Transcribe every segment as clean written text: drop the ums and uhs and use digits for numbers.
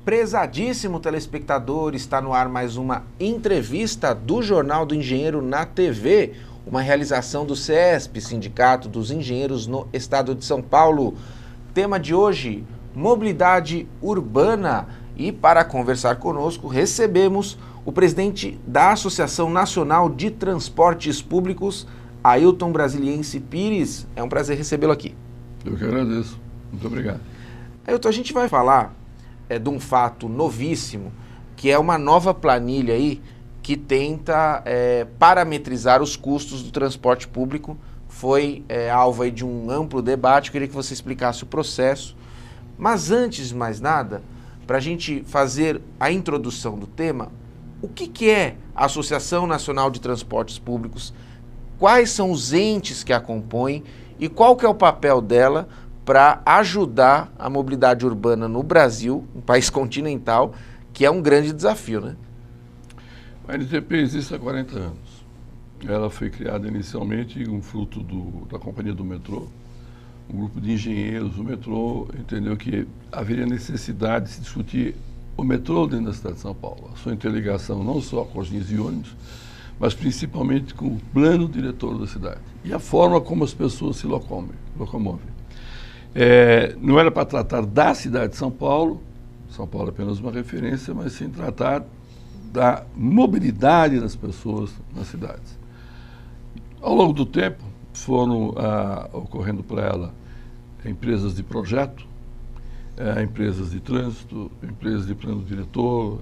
Prezadíssimo telespectador, está no ar mais uma entrevista do Jornal do Engenheiro na TV, uma realização do CESP, Sindicato dos Engenheiros no Estado de São Paulo. Tema de hoje, mobilidade urbana. E para conversar conosco, recebemos o presidente da Associação Nacional de Transportes Públicos, Ailton Brasiliense Pires. É um prazer recebê-lo aqui. Eu que agradeço. Muito obrigado. Ailton, a gente vai falar de um fato novíssimo, que é uma nova planilha aí que tenta parametrizar os custos do transporte público. Foi alvo aí de um amplo debate. Eu queria que você explicasse o processo. Mas antes de mais nada, para a gente fazer a introdução do tema, o que é a Associação Nacional de Transportes Públicos? Quais são os entes que a compõem e qual que é o papel dela para ajudar a mobilidade urbana no Brasil, um país continental, que é um grande desafio, né? A NTP existe há 40 anos. Ela foi criada inicialmente um fruto da Companhia do Metrô. Um grupo de engenheiros do metrô entendeu que haveria necessidade de se discutir o metrô dentro da cidade de São Paulo, a sua interligação não só com as linhas de ônibus, mas principalmente com o plano diretor da cidade e a forma como as pessoas se locomovem. Não era para tratar da cidade de São Paulo é apenas uma referência, mas sim tratar da mobilidade das pessoas nas cidades. Ao longo do tempo, foram ocorrendo para ela empresas de projeto, empresas de trânsito, empresas de plano diretor,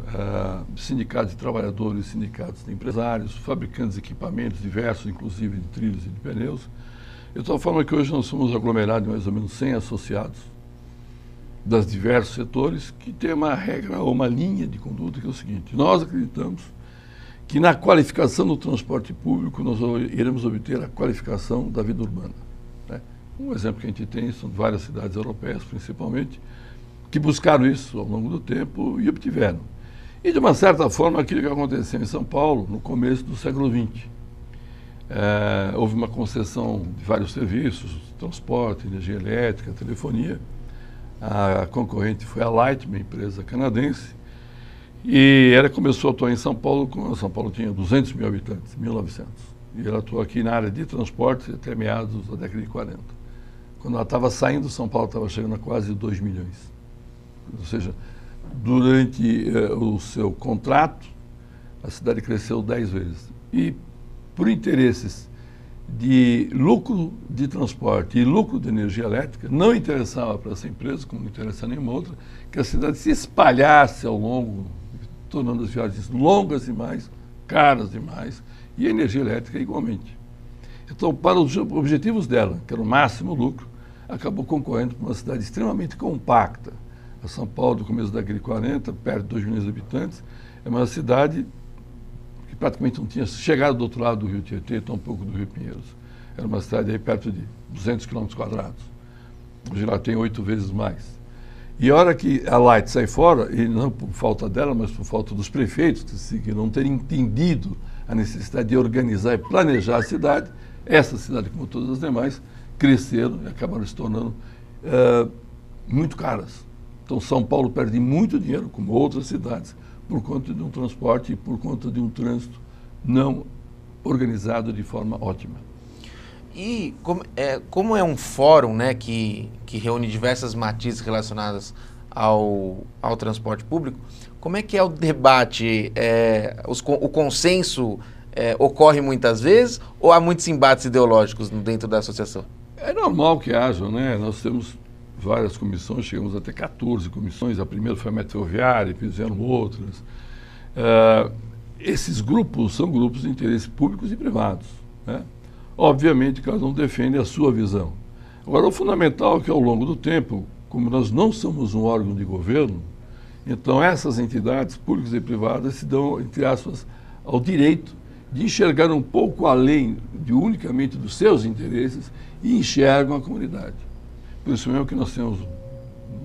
sindicatos de trabalhadores, sindicatos de empresários, fabricantes de equipamentos diversos, inclusive de trilhos e de pneus. De tal forma que hoje nós somos aglomerados de mais ou menos 100 associados dos diversos setores que tem uma regra ou uma linha de conduta que é o seguinte: nós acreditamos que na qualificação do transporte público nós iremos obter a qualificação da vida urbana, né? Um exemplo que a gente tem são várias cidades europeias, principalmente, que buscaram isso ao longo do tempo e obtiveram. E de uma certa forma aquilo que aconteceu em São Paulo no começo do século XX. Houve uma concessão de vários serviços, transporte, energia elétrica, telefonia. A concorrente foi a Light, uma empresa canadense, e ela começou a atuar em São Paulo quando São Paulo tinha 200 mil habitantes, em 1900. E ela atuou aqui na área de transporte até meados da década de 40. Quando ela estava saindo, São Paulo estava chegando a quase 2 milhões. Ou seja, durante o seu contrato, a cidade cresceu 10 vezes. E por interesses de lucro de transporte e lucro de energia elétrica, não interessava para essa empresa, como não interessa nenhuma outra, que a cidade se espalhasse ao longo, tornando as viagens longas demais, caras demais, e a energia elétrica igualmente. Então, para os objetivos dela, que era o máximo lucro, acabou concorrendo com uma cidade extremamente compacta. A São Paulo, do começo da década de 40, perto de 2 milhões de habitantes, é uma cidade que praticamente não tinha chegado do outro lado do Rio Tietê, tampouco do Rio Pinheiros. Era uma cidade aí perto de 200 quilômetros quadrados. Hoje lá tem 8 vezes mais. E a hora que a Light sai fora, e não por falta dela, mas por falta dos prefeitos, que não terem entendido a necessidade de organizar e planejar a cidade, essa cidade, como todas as demais, cresceram e acabaram se tornando muito caras. Então São Paulo perde muito dinheiro, como outras cidades, por conta de um transporte e por conta de um trânsito não organizado de forma ótima. E como é um fórum, né, que reúne diversas matizes relacionadas ao transporte público, como é que é o debate? O consenso ocorre muitas vezes ou há muitos embates ideológicos dentro da associação? É normal que haja, né? Nós temos várias comissões, chegamos até 14 comissões. A primeira foi a Metroviária, fizeram outras. Esses grupos são grupos de interesse públicos e privados, né? Obviamente, cada um defende a sua visão. Agora, o fundamental é que, ao longo do tempo, como nós não somos um órgão de governo, então essas entidades públicas e privadas se dão, entre aspas, ao direito de enxergar um pouco além unicamente dos seus interesses e enxergam a comunidade. Por isso mesmo que nós temos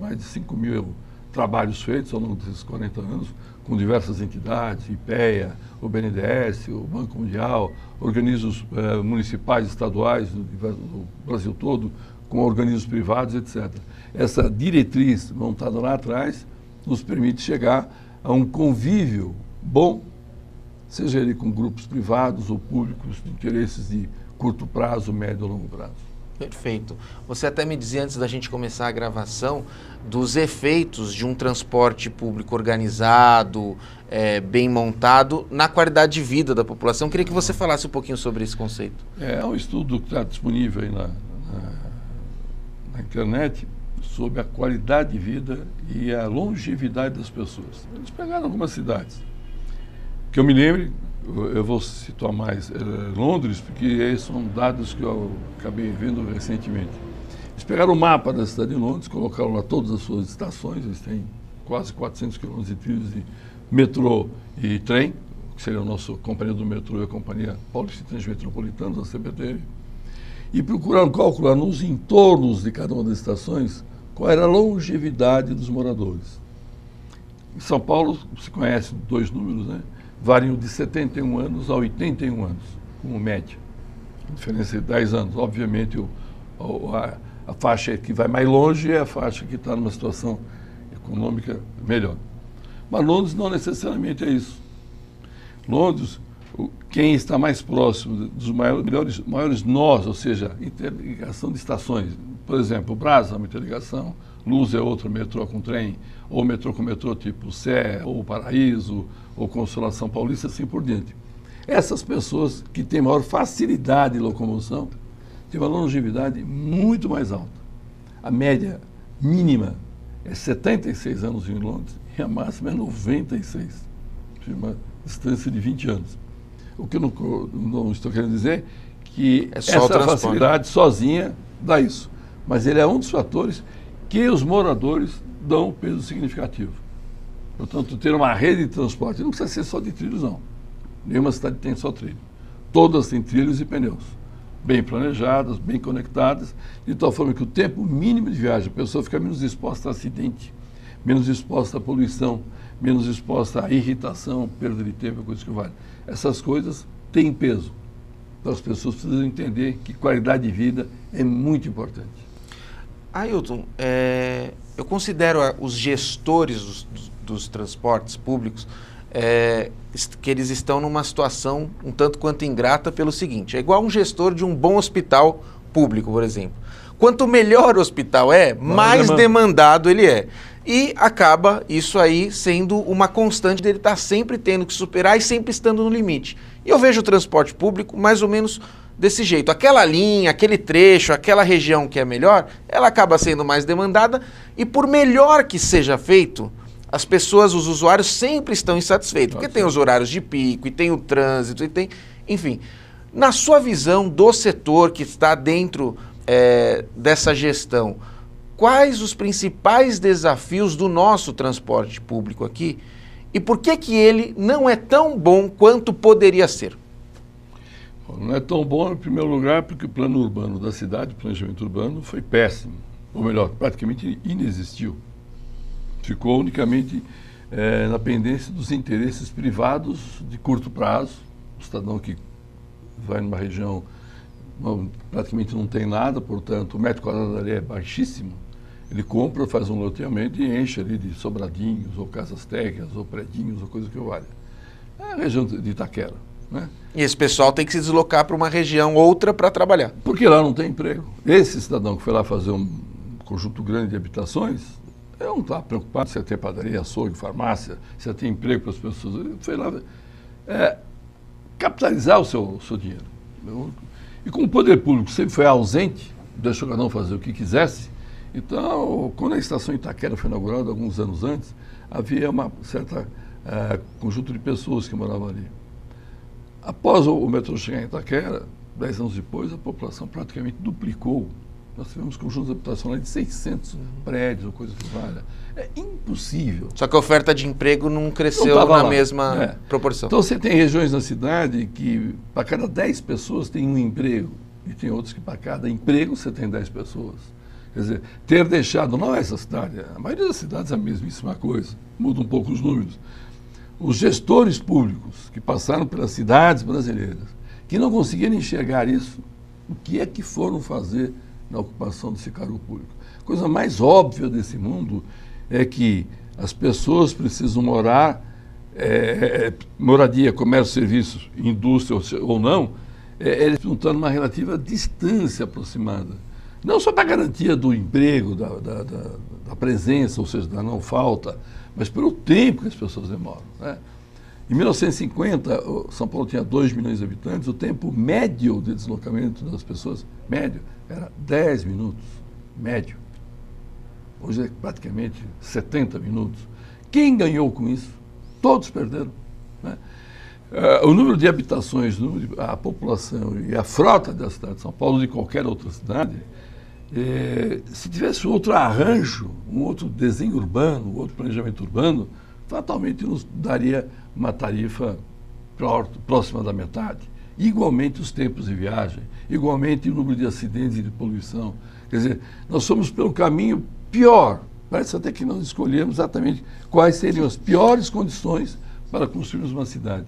mais de 5 mil trabalhos feitos ao longo desses 40 anos, com diversas entidades, IPEA, o BNDES, o Banco Mundial, organismos municipais, estaduais do Brasil todo, com organismos privados, etc. Essa diretriz montada lá atrás nos permite chegar a um convívio bom, seja ele com grupos privados ou públicos de interesses de curto prazo, médio ou longo prazo. Perfeito. Você até me dizia antes da gente começar a gravação dos efeitos de um transporte público organizado, bem montado, na qualidade de vida da população. Queria que você falasse um pouquinho sobre esse conceito. É um estudo que está disponível aí na internet sobre a qualidade de vida e a longevidade das pessoas. Eles pegaram algumas cidades. Que eu me lembre, eu vou situar mais Londres, porque esses são dados que eu acabei vendo recentemente. Eles pegaram o mapa da cidade de Londres, colocaram lá todas as suas estações, eles têm quase 400 quilômetros de trilhos de metrô e trem, que seria a nossa companhia do metrô e a companhia Paulista de Trens Metropolitanos, a CPTM, e procuraram calcular nos entornos de cada uma das estações qual era a longevidade dos moradores. Em São Paulo, se conhece dois números, né? Variam de 71 anos a 81 anos, como média. A diferença de 10 anos. Obviamente, a faixa que vai mais longe é a faixa que está numa situação econômica melhor. Mas Londres não necessariamente é isso. Londres, quem está mais próximo dos maiores nós, ou seja, interligação de estações. Por exemplo, o Brás é uma interligação, Luz é outro metrô com trem, ou metrô com metrô tipo Sé, ou Paraíso, ou Consolação Paulista, assim por diante. Essas pessoas que têm maior facilidade de locomoção têm uma longevidade muito mais alta. A média mínima é 76 anos em Londres e a máxima é 96, uma distância de 20 anos. O que eu não estou querendo dizer que essa facilidade sozinha dá isso. Mas ele é um dos fatores que os moradores dão peso significativo. Portanto, ter uma rede de transporte não precisa ser só de trilhos, não. Nenhuma cidade tem só trilho. Todas têm trilhos e pneus, bem planejadas, bem conectadas, de tal forma que o tempo mínimo de viagem, a pessoa fica menos exposta a acidente, menos exposta à poluição, menos exposta à irritação, perda de tempo, coisa que vale. Essas coisas têm peso. Então as pessoas precisam entender que qualidade de vida é muito importante. Ailton, eu considero os gestores dos transportes públicos que eles estão numa situação um tanto quanto ingrata pelo seguinte: é igual um gestor de um bom hospital público, por exemplo. Quanto melhor o hospital mais demandado ele é. E acaba isso aí sendo uma constante dele estar sempre tendo que superar e sempre estando no limite. E eu vejo o transporte público mais ou menos desse jeito. Aquela linha, aquele trecho, aquela região que é melhor, ela acaba sendo mais demandada e por melhor que seja feito, as pessoas, os usuários sempre estão insatisfeitos. Porque tem os horários de pico e tem o trânsito e tem... Enfim, na sua visão do setor que está dentro dessa gestão, quais os principais desafios do nosso transporte público aqui e por que ele não é tão bom quanto poderia ser? Não é tão bom, em primeiro lugar, porque o plano urbano da cidade, o planejamento urbano, foi péssimo. Ou melhor, praticamente inexistiu. Ficou unicamente na pendência dos interesses privados de curto prazo. O cidadão que vai numa região praticamente não tem nada, portanto, o metro quadrado ali é baixíssimo. Ele compra, faz um loteamento e enche ali de sobradinhos, ou casas térreas, ou predinhos, ou coisa que valha. É a região de Itaquera. Né? E esse pessoal tem que se deslocar para uma região outra para trabalhar. Porque lá não tem emprego. Esse cidadão que foi lá fazer um conjunto grande de habitações, ele não está preocupado se tem padaria, açougue, farmácia, se tem emprego para as pessoas. Ele foi lá capitalizar o seu dinheiro. E como o poder público sempre foi ausente, deixou cada um fazer o que quisesse, então, quando a estação Itaquera foi inaugurada, alguns anos antes, havia uma certa conjunto de pessoas que moravam ali. Após o metrô chegar em Itaquera, 10 anos depois, a população praticamente duplicou. Nós tivemos conjuntos habitacionais de 600 prédios ou coisa que valha. É impossível. Só que a oferta de emprego não cresceu na mesma proporção. Então você tem regiões na cidade que para cada 10 pessoas tem um emprego. E tem outros que para cada emprego você tem 10 pessoas. Quer dizer, ter deixado, não essa cidade, a maioria das cidades é a mesmíssima coisa. Muda um pouco os números. Os gestores públicos que passaram pelas cidades brasileiras, que não conseguiram enxergar isso, o que é que foram fazer na ocupação desse cargo público? A coisa mais óbvia desse mundo é que as pessoas precisam morar, moradia, comércio, serviços, indústria ou não, eles estão numa relativa distância aproximada. Não só para a garantia do emprego, da presença, ou seja, da não falta, mas pelo tempo que as pessoas demoram, né? Em 1950, São Paulo tinha 2 milhões de habitantes, o tempo médio de deslocamento das pessoas, médio, era 10 minutos, médio. Hoje é praticamente 70 minutos. Quem ganhou com isso? Todos perderam, né? O número de habitações, a população e a frota da cidade de São Paulo, de qualquer outra cidade, se tivesse outro arranjo, um outro desenho urbano, um outro planejamento urbano, fatalmente nos daria uma tarifa próxima da metade. Igualmente os tempos de viagem, igualmente o número de acidentes e de poluição. Quer dizer, nós somos pelo caminho pior. Parece até que nós escolhemos exatamente quais seriam as piores condições para construirmos uma cidade.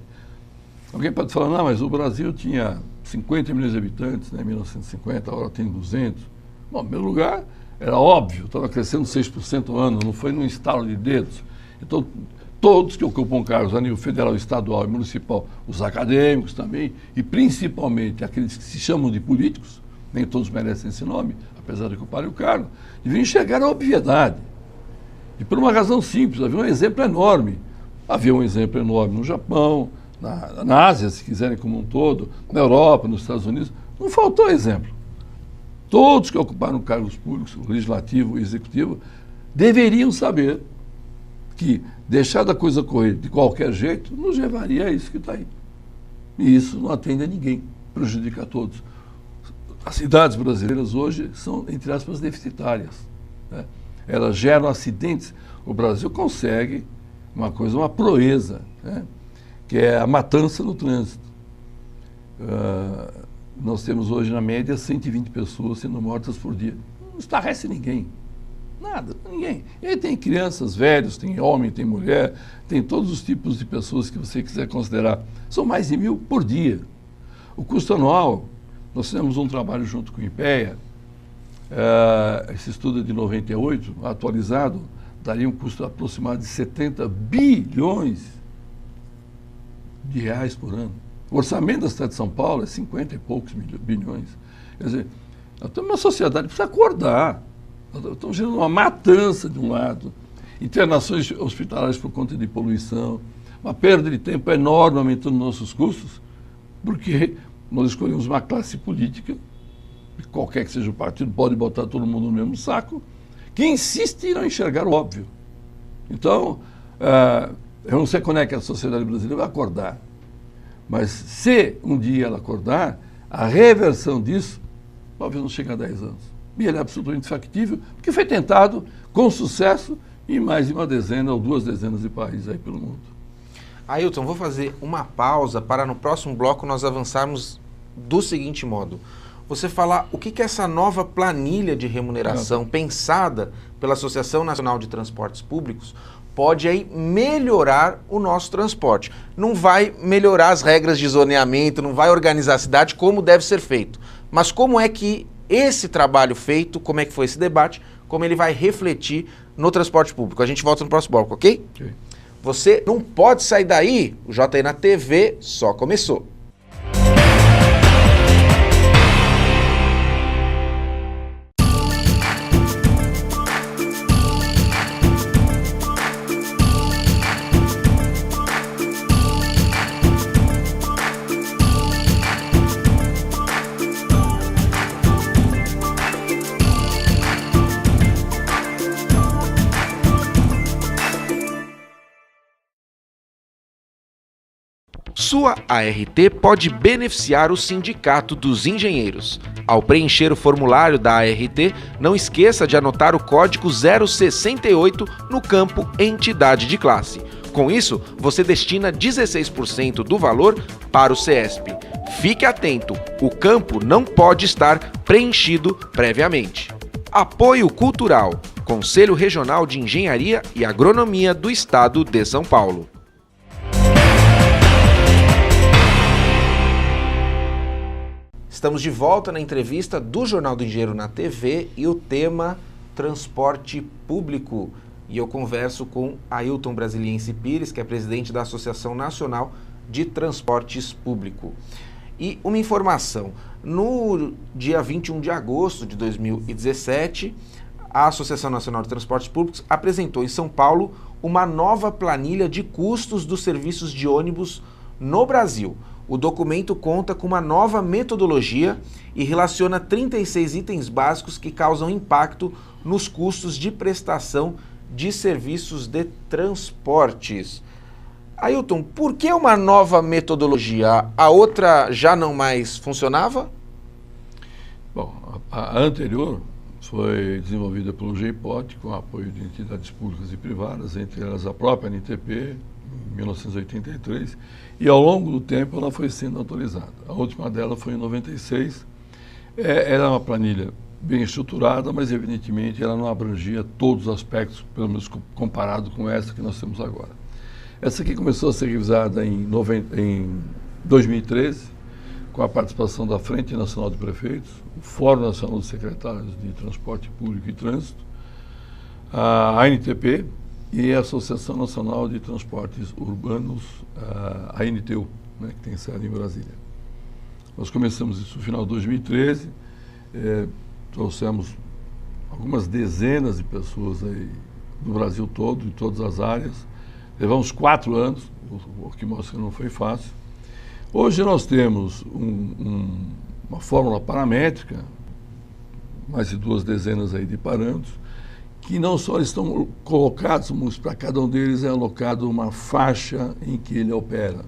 Alguém pode falar, não, mas o Brasil tinha 50 milhões de habitantes, né, em 1950, agora tem 200. Bom, em primeiro lugar, era óbvio, estava crescendo 6% ao ano, não foi num estalo de dedos. Então, todos que ocupam cargos a nível federal, estadual e municipal, os acadêmicos também, e principalmente aqueles que se chamam de políticos, nem todos merecem esse nome, apesar de ocuparem o cargo, deviam enxergar a obviedade. E por uma razão simples, havia um exemplo enorme. Havia um exemplo enorme no Japão, na Ásia, se quiserem, como um todo, na Europa, nos Estados Unidos. Não faltou exemplo. Todos que ocuparam cargos públicos, o legislativo e o executivo, deveriam saber que deixar da coisa correr de qualquer jeito nos levaria a isso que está aí. E isso não atende a ninguém, prejudica a todos. As cidades brasileiras hoje são, entre aspas, deficitárias, né? Elas geram acidentes. O Brasil consegue uma proeza, né? Que é a matança no trânsito. Nós temos hoje, na média, 120 pessoas sendo mortas por dia. Não estarrece ninguém. Nada, ninguém. E aí tem crianças, velhos, tem homem, tem mulher, tem todos os tipos de pessoas que você quiser considerar. São mais de 1.000 por dia. O custo anual, nós fizemos um trabalho junto com o IPEA, esse estudo é de 98, atualizado, daria um custo aproximado de 70 bilhões de reais por ano. O orçamento da cidade de São Paulo é 50 e poucos bilhões. Quer dizer, nós temos uma sociedade que precisa acordar. Estamos gerando uma matança de um lado, internações hospitalares por conta de poluição, uma perda de tempo enorme aumentando nossos custos, porque nós escolhemos uma classe política, qualquer que seja o partido, pode botar todo mundo no mesmo saco, que insiste em não enxergar o óbvio. Então, eu não sei quando é que a sociedade brasileira vai acordar, mas se um dia ela acordar, a reversão disso talvez não chegue a 10 anos. E ele é absolutamente factível, porque foi tentado com sucesso em mais de uma dezena ou 2 dezenas de países aí pelo mundo. Ailton, vou fazer uma pausa para no próximo bloco nós avançarmos do seguinte modo. Você falar o que é essa nova planilha de remuneração pensada pela Associação Nacional de Transportes Públicos pode aí melhorar o nosso transporte. Não vai melhorar as regras de zoneamento, não vai organizar a cidade como deve ser feito. Mas como é que esse trabalho feito, como é que foi esse debate, como ele vai refletir no transporte público? A gente volta no próximo bloco, ok? Ok. Você não pode sair daí, o JI na TV só começou. Sua ART pode beneficiar o Sindicato dos Engenheiros. Ao preencher o formulário da ART, não esqueça de anotar o código 068 no campo Entidade de Classe. Com isso, você destina 16% do valor para o CESP. Fique atento, o campo não pode estar preenchido previamente. Apoio Cultural, Conselho Regional de Engenharia e Agronomia do Estado de São Paulo. Estamos de volta na entrevista do Jornal do Engenheiro na TV e o tema transporte público. e eu converso com Ailton Brasiliense Pires, que é presidente da Associação Nacional de Transportes Públicos. E uma informação, no dia 21 de agosto de 2017, a Associação Nacional de Transportes Públicos apresentou em São Paulo uma nova planilha de custos dos serviços de ônibus no Brasil. O documento conta com uma nova metodologia e relaciona 36 itens básicos que causam impacto nos custos de prestação de serviços de transportes. Ailton, por que uma nova metodologia? A outra já não mais funcionava? Bom, a anterior foi desenvolvida pelo GEIPOD, com apoio de entidades públicas e privadas, entre elas a própria NTP, em 1983, e ao longo do tempo ela foi sendo atualizada. A última dela foi em 96. Era uma planilha bem estruturada, mas evidentemente ela não abrangia todos os aspectos, pelo menos comparado com essa que nós temos agora. Essa aqui começou a ser revisada em 2013, com a participação da Frente Nacional de Prefeitos, o Fórum Nacional dos Secretários de Transporte Público e Trânsito, a ANTP e a Associação Nacional de Transportes Urbanos, a ANTU, né, que tem sede em Brasília. Nós começamos isso no final de 2013, trouxemos algumas dezenas de pessoas aí do Brasil todo, em todas as áreas. Levamos 4 anos, o que mostra que não foi fácil. Hoje nós temos uma fórmula paramétrica, mais de 2 dezenas aí de parâmetros, que não só estão colocados, mas para cada um deles é alocado uma faixa em que ele opera.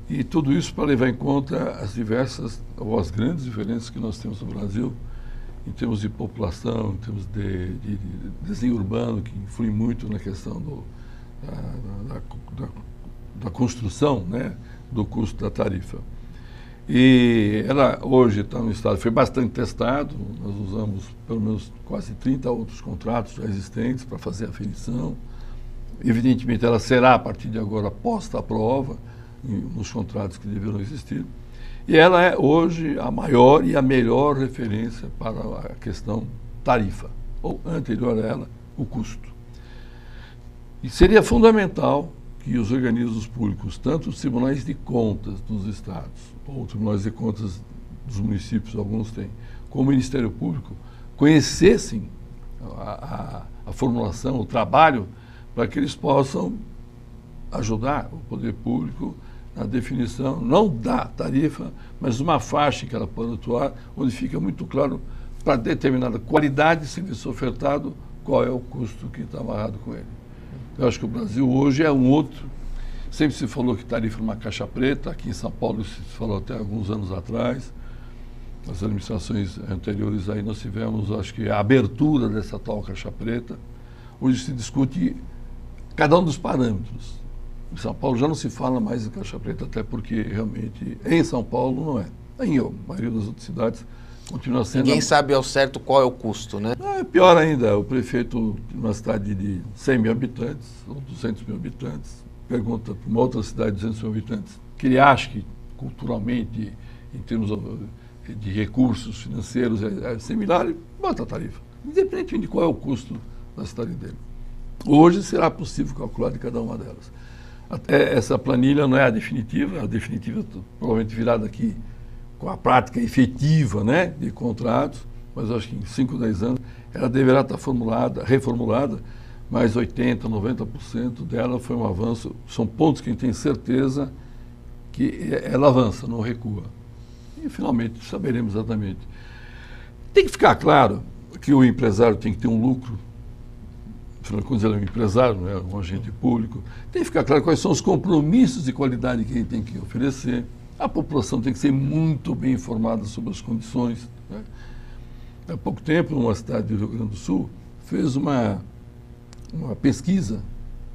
E tudo isso para levar em conta as diversas, ou as grandes diferenças que nós temos no Brasil, em termos de população, em termos de desenho urbano, que influi muito na questão da construção, né, do custo da tarifa. E ela hoje está no estado, foi bastante testado, nós usamos pelo menos quase 30 outros contratos já existentes para fazer a aferição. Evidentemente ela será a partir de agora posta à prova nos contratos que deverão existir. E ela é hoje a maior e a melhor referência para a questão tarifa, ou anterior a ela, o custo. E seria fundamental que os organismos públicos, tanto os tribunais de contas dos estados, ou tribunais de contas dos municípios, alguns têm, como o Ministério Público, conhecessem a formulação, o trabalho, para que eles possam ajudar o poder público na definição, não da tarifa, mas uma faixa em que ela pode atuar, onde fica muito claro para determinada qualidade de serviço ofertado, qual é o custo que está amarrado com ele. Eu acho que o Brasil hoje é um outro. Sempre se falou que tarifa é uma caixa preta, aqui em São Paulo se falou até alguns anos atrás. Nas administrações anteriores aí nós tivemos, acho que, a abertura dessa tal caixa preta. Hoje se discute cada um dos parâmetros. Em São Paulo já não se fala mais em caixa preta, até porque realmente em São Paulo não é. Em a maioria das outras cidades continua sendo... Ninguém sabe ao certo qual é o custo, né? Pior ainda, o prefeito de uma cidade de 100 mil habitantes ou 200 mil habitantes pergunta para uma outra cidade de 200 mil habitantes que ele acha que culturalmente, em termos de recursos financeiros, é similar, e bota a tarifa, independente de qual é o custo da cidade dele. Hoje será possível calcular de cada uma delas. Até essa planilha não é a definitiva provavelmente virá daqui com a prática efetiva, né, de contratos, mas acho que em 5, 10 anos ela deverá estar reformulada, mas 80%, 90% dela foi um avanço, são pontos que a gente tem certeza que ela avança, não recua. E finalmente saberemos exatamente. Tem que ficar claro que o empresário tem que ter um lucro, afinal de contas ele é um empresário, não é um agente público, tem que ficar claro quais são os compromissos de qualidade que ele tem que oferecer. A população tem que ser muito bem informada sobre as condições, né? Há pouco tempo, numa cidade do Rio Grande do Sul, fez uma pesquisa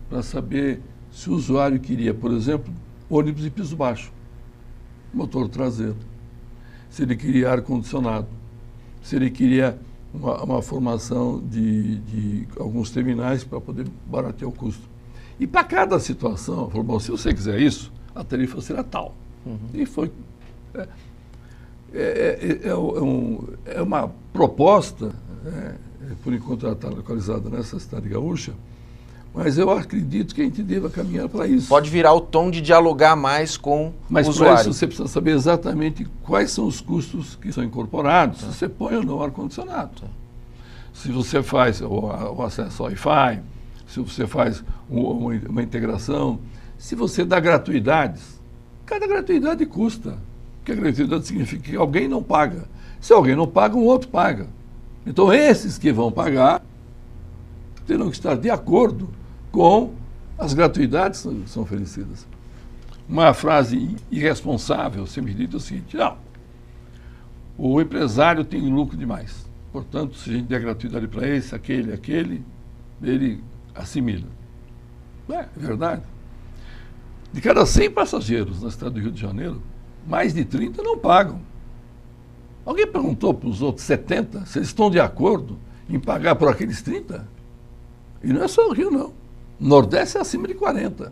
para saber se o usuário queria, por exemplo, ônibus de piso baixo, motor traseiro, se ele queria ar-condicionado, se ele queria uma formação de alguns terminais para poder baratear o custo. E para cada situação, falou, bom, se você quiser isso, a tarifa será tal. Uhum. E foi. É uma proposta por enquanto ela está localizada nessa cidade gaúcha, mas eu acredito que a gente deva caminhar para isso. Pode virar o tom de dialogar mais com mas o usuário. Mas para isso você precisa saber exatamente quais são os custos que são incorporados, se você põe ou não ar-condicionado. Se você faz o acesso ao Wi-Fi, se você faz uma integração, se você dá gratuidades, cada gratuidade custa. Porque a gratuidade significa que alguém não paga. Se alguém não paga, um outro paga. Então esses que vão pagar terão que estar de acordo com as gratuidades que são oferecidas. Uma frase irresponsável sempre dita é o seguinte: não, o empresário tem lucro demais. Portanto, se a gente der gratuidade para esse, aquele, ele assimila. É verdade. De cada 100 passageiros na cidade do Rio de Janeiro, mais de 30 não pagam. Alguém perguntou para os outros 70 se eles estão de acordo em pagar por aqueles 30? E não é só o Rio, não. O Nordeste é acima de 40.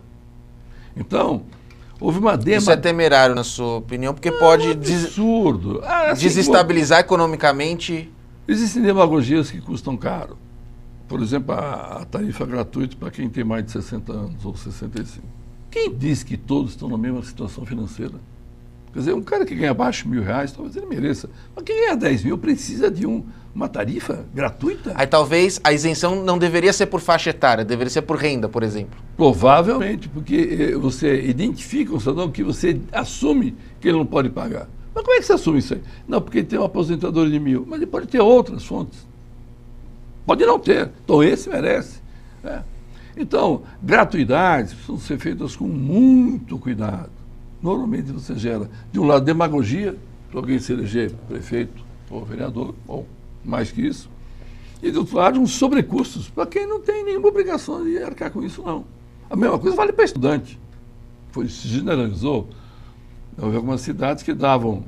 Então, houve uma Isso é temerário, na sua opinião, porque pode absurdo. Assim, desestabilizar economicamente. Existem demagogias que custam caro. Por exemplo, a tarifa gratuita para quem tem mais de 60 anos ou 65. Quem diz que todos estão na mesma situação financeira? Quer dizer, um cara que ganha abaixo de R$1.000, talvez ele mereça. Mas quem ganha 10 mil precisa de uma tarifa gratuita? Aí talvez a isenção não deveria ser por faixa etária, deveria ser por renda, por exemplo. Provavelmente, porque você identifica um cidadão que você assume que ele não pode pagar. Mas como é que você assume isso aí? Não, porque ele tem uma aposentadoria de 1.000, mas ele pode ter outras fontes. Pode não ter. Então esse merece. Né? Então, gratuidades precisam ser feitas com muito cuidado. Normalmente você gera, de um lado, demagogia, para alguém se eleger prefeito ou vereador, ou mais que isso, e do outro lado, uns sobrecustos, para quem não tem nenhuma obrigação de arcar com isso, não. A mesma coisa vale para estudante. Se generalizou. Houve algumas cidades que davam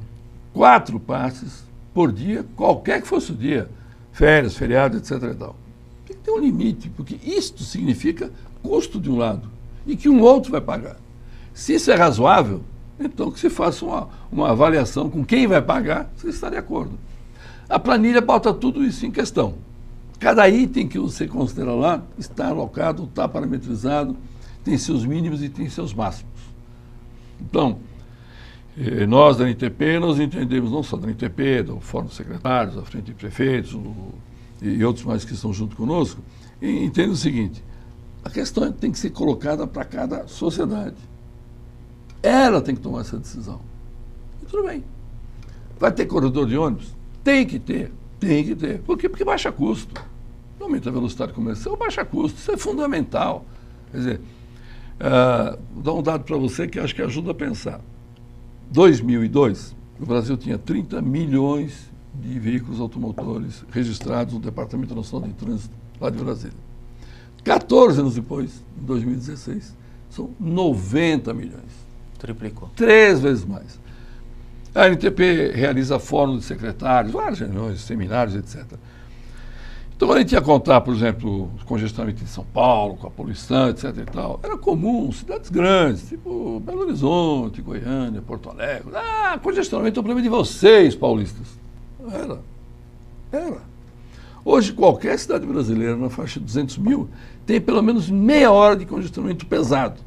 4 passes por dia, qualquer que fosse o dia, férias, feriados, etc. E tal. Tem que ter um limite, porque isto significa custo de um lado e que um outro vai pagar. Se isso é razoável, então que se faça uma avaliação com quem vai pagar, você está de acordo. A planilha bota tudo isso em questão. Cada item que você considera lá está alocado, está parametrizado, tem seus mínimos e tem seus máximos. Então, nós da NTP, nós entendemos, não só da NTP, do Fórum de Secretários, da Frente de Prefeitos e outros mais que estão junto conosco, entendem o seguinte: a questão tem que ser colocada para cada sociedade. Ela tem que tomar essa decisão. E tudo bem. Vai ter corredor de ônibus? Tem que ter. Tem que ter. Por quê? Porque baixa custo. Não aumenta a velocidade comercial, baixa custo. Isso é fundamental. Quer dizer, vou dar um dado para você que acho que ajuda a pensar. 2002, o Brasil tinha 30 milhões de veículos automotores registrados no Departamento Nacional de Trânsito, lá de Brasília. 14 anos depois, em 2016, são 90 milhões. Triplicou. 3 vezes mais. A NTP realiza fórum de secretários, várias reuniões, seminários, etc. Então, quando a gente ia contar, por exemplo, o congestionamento de São Paulo, com a poluição, etc. e tal, era comum, cidades grandes, tipo Belo Horizonte, Goiânia, Porto Alegre. Congestionamento é um problema de vocês, paulistas. Era. Hoje, qualquer cidade brasileira na faixa de 200 mil tem pelo menos meia hora de congestionamento pesado.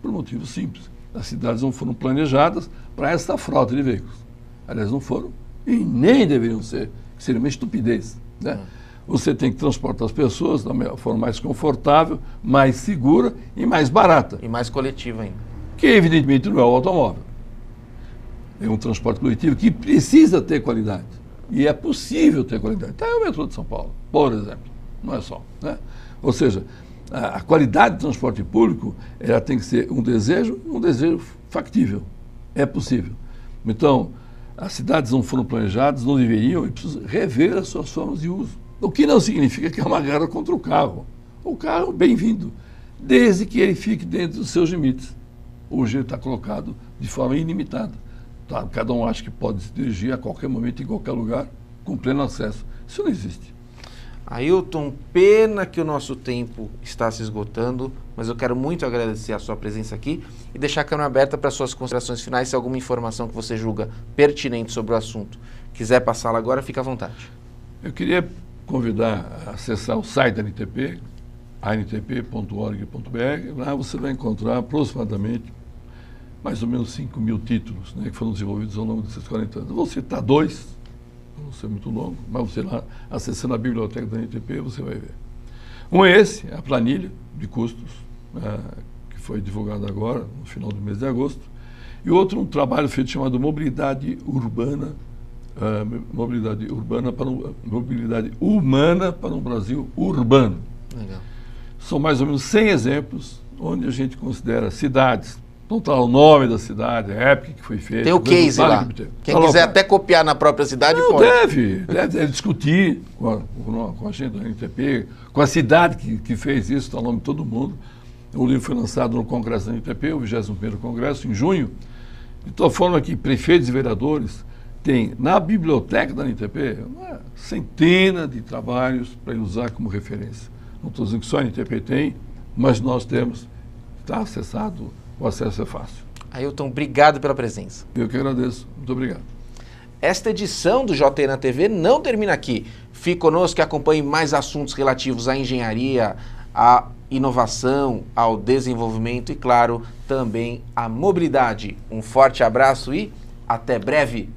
Por motivo simples. As cidades não foram planejadas para essa frota de veículos. Aliás, não foram e nem deveriam ser, que seria uma estupidez. Né? Você tem que transportar as pessoas da forma mais confortável, mais segura e mais barata. E mais coletiva ainda. Que evidentemente não é o automóvel. É um transporte coletivo que precisa ter qualidade. E é possível ter qualidade. Até o metrô de São Paulo, por exemplo. Não é só. Né? Ou seja, a qualidade do transporte público ela tem que ser um desejo factível. É possível. Então, as cidades não foram planejadas, não deveriam, e precisam rever as suas formas de uso. O que não significa que é uma guerra contra o carro. O carro, bem-vindo, desde que ele fique dentro dos seus limites. Hoje ele está colocado de forma ilimitada. Tá? Cada um acha que pode se dirigir a qualquer momento, em qualquer lugar, com pleno acesso. Isso não existe. Ailton, pena que o nosso tempo está se esgotando, mas eu quero muito agradecer a sua presença aqui e deixar a câmera aberta para suas considerações finais, se alguma informação que você julga pertinente sobre o assunto quiser passá-la agora, fique à vontade. Eu queria convidar a acessar o site da ANTP, antp.org.br. Lá você vai encontrar aproximadamente mais ou menos 5.000 títulos, né, que foram desenvolvidos ao longo desses 40 anos. Eu vou citar 2, não vou ser muito longo, mas você lá, acessando a biblioteca da ANTP, você vai ver. Um é esse, a planilha de custos, que foi divulgada agora, no final do mês de agosto. E outro, um trabalho feito chamado Mobilidade Urbana, mobilidade humana para um Brasil urbano. Legal. São mais ou menos 100 exemplos onde a gente considera cidades. Então está o nome da cidade, a época que foi feita. Tem o case lá. Quem quiser até copiar na própria cidade pode. Deve discutir com a gente da NTP, com a cidade que fez isso, está o nome de todo mundo. O livro foi lançado no Congresso da NTP, o 21º Congresso, em junho. De tal forma que prefeitos e vereadores têm na biblioteca da NTP uma centena de trabalhos para usar como referência. Não estou dizendo que só a NTP tem, mas nós temos. Está acessado, o acesso é fácil. Ailton, obrigado pela presença. Eu que agradeço. Muito obrigado. Esta edição do JT na TV não termina aqui. Fique conosco e acompanhe mais assuntos relativos à engenharia, à inovação, ao desenvolvimento e, claro, também à mobilidade. Um forte abraço e até breve!